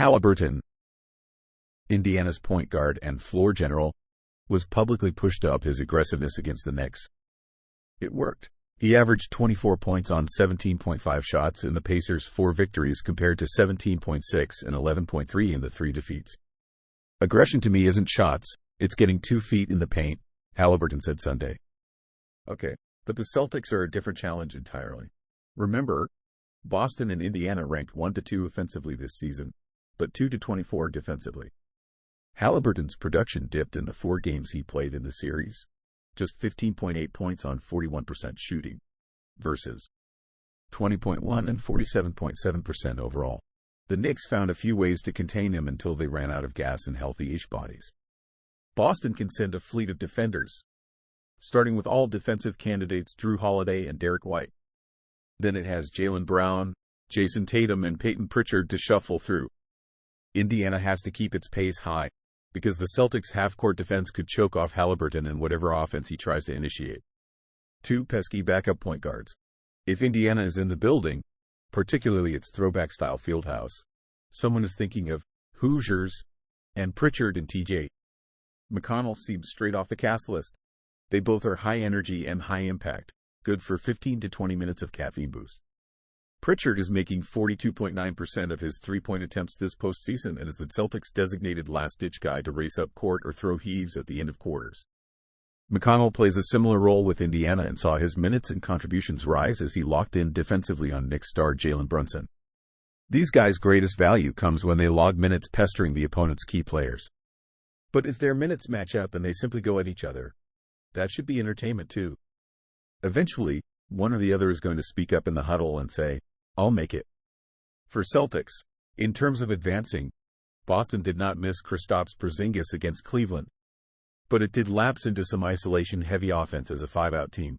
Haliburton, Indiana's point guard and floor general, was publicly pushed up his aggressiveness against the Knicks. It worked. He averaged 24 points on 17.5 shots in the Pacers' 4 victories compared to 17.6 and 11.3 in the 3 defeats. Aggression to me isn't shots, it's getting 2 feet in the paint, Haliburton said Sunday. Okay, but the Celtics are a different challenge entirely. Remember, Boston and Indiana ranked 1-2 offensively this season, but 2-24 defensively. Haliburton's production dipped in the 4 games he played in the series. Just 15.8 points on 41% shooting, versus 20.1 and 47.7% overall. The Knicks found a few ways to contain him until they ran out of gas and healthy-ish bodies. Boston can send a fleet of defenders, starting with all defensive candidates Drew Holiday and Derek White. Then it has Jaylen Brown, Jason Tatum, and Peyton Pritchard to shuffle through. Indiana has to keep its pace high, because the Celtics' half-court defense could choke off Haliburton in whatever offense he tries to initiate. 2 pesky backup point guards. If Indiana is in the building, particularly its throwback-style fieldhouse, someone is thinking of Hoosiers and Pritchard and TJ. McConnell seems straight off the cast list. They both are high energy and high impact, good for 15 to 20 minutes of caffeine boost. Pritchard is making 42.9% of his three-point attempts this postseason and is the Celtics' designated last-ditch guy to race up court or throw heaves at the end of quarters. McConnell plays a similar role with Indiana and saw his minutes and contributions rise as he locked in defensively on Knicks star Jalen Brunson. These guys' greatest value comes when they log minutes pestering the opponent's key players. But if their minutes match up and they simply go at each other, that should be entertainment too. Eventually, one or the other is going to speak up in the huddle and say, "I'll make it." For Celtics, in terms of advancing, Boston did not miss Kristaps Porzingis against Cleveland, but it did lapse into some isolation-heavy offense as a 5-out team.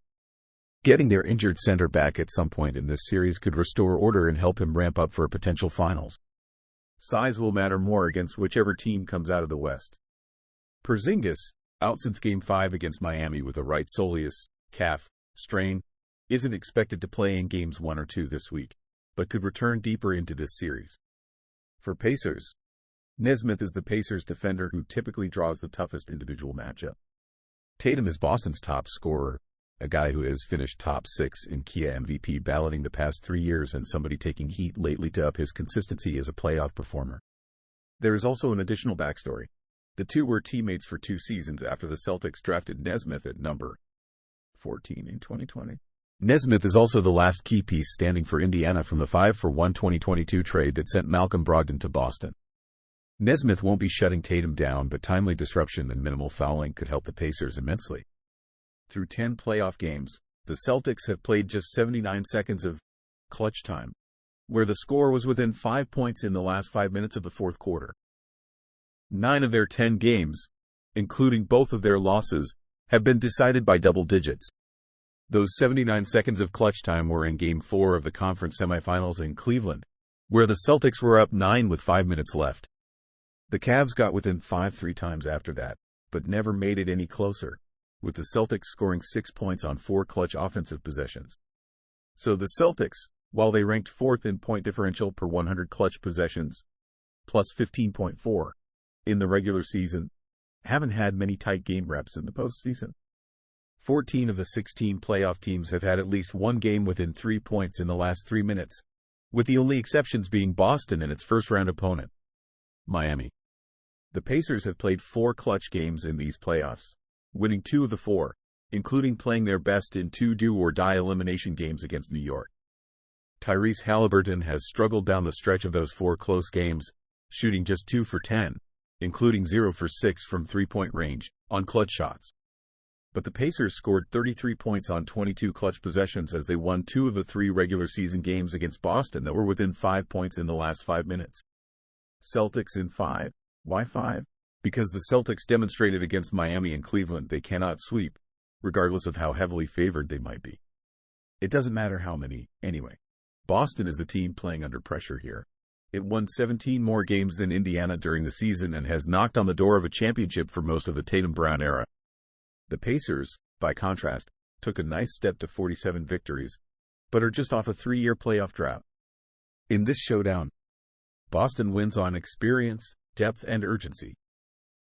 Getting their injured center back at some point in this series could restore order and help him ramp up for a potential finals. Size will matter more against whichever team comes out of the West. Porzingis, out since Game 5 against Miami with a right soleus, calf, strain, isn't expected to play in Games 1 or 2 this week, but could return deeper into this series. For Pacers, Nesmith is the Pacers' defender who typically draws the toughest individual matchup. Tatum is Boston's top scorer, a guy who has finished top 6 in Kia MVP balloting the past 3 years and somebody taking heat lately to up his consistency as a playoff performer. There is also an additional backstory. The two were teammates for 2 seasons after the Celtics drafted Nesmith at number 14 in 2020. Nesmith is also the last key piece standing for Indiana from the 5-for-1 2022 trade that sent Malcolm Brogdon to Boston. Nesmith won't be shutting Tatum down, but timely disruption and minimal fouling could help the Pacers immensely. Through 10 playoff games, the Celtics have played just 79 seconds of clutch time, where the score was within 5 points in the last 5 minutes of the fourth quarter. 9 of their 10 games, including both of their losses, have been decided by double digits. Those 79 seconds of clutch time were in Game 4 of the conference semifinals in Cleveland, where the Celtics were up 9 with 5 minutes left. The Cavs got within 5 3 times after that, but never made it any closer, with the Celtics scoring 6 points on 4 clutch offensive possessions. So the Celtics, while they ranked 4th in point differential per 100 clutch possessions, plus 15.4, in the regular season, haven't had many tight game reps in the postseason. 14 of the 16 playoff teams have had at least one game within 3 points in the last 3 minutes, with the only exceptions being Boston and its first-round opponent, Miami. The Pacers have played 4 clutch games in these playoffs, winning 2 of the 4, including playing their best in 2 do-or-die elimination games against New York. Tyrese Haliburton has struggled down the stretch of those 4 close games, shooting just 2 for 10, including 0 for 6 from three-point range, on clutch shots. But the Pacers scored 33 points on 22 clutch possessions as they won 2 of the 3 regular season games against Boston that were within 5 points in the last 5 minutes. Celtics in 5. Why 5? Because the Celtics demonstrated against Miami and Cleveland they cannot sweep, regardless of how heavily favored they might be. It doesn't matter how many, anyway. Boston is the team playing under pressure here. It won 17 more games than Indiana during the season and has knocked on the door of a championship for most of the Tatum-Brown era. The Pacers, by contrast, took a nice step to 47 victories, but are just off a 3-year playoff drought. In this showdown, Boston wins on experience, depth and urgency.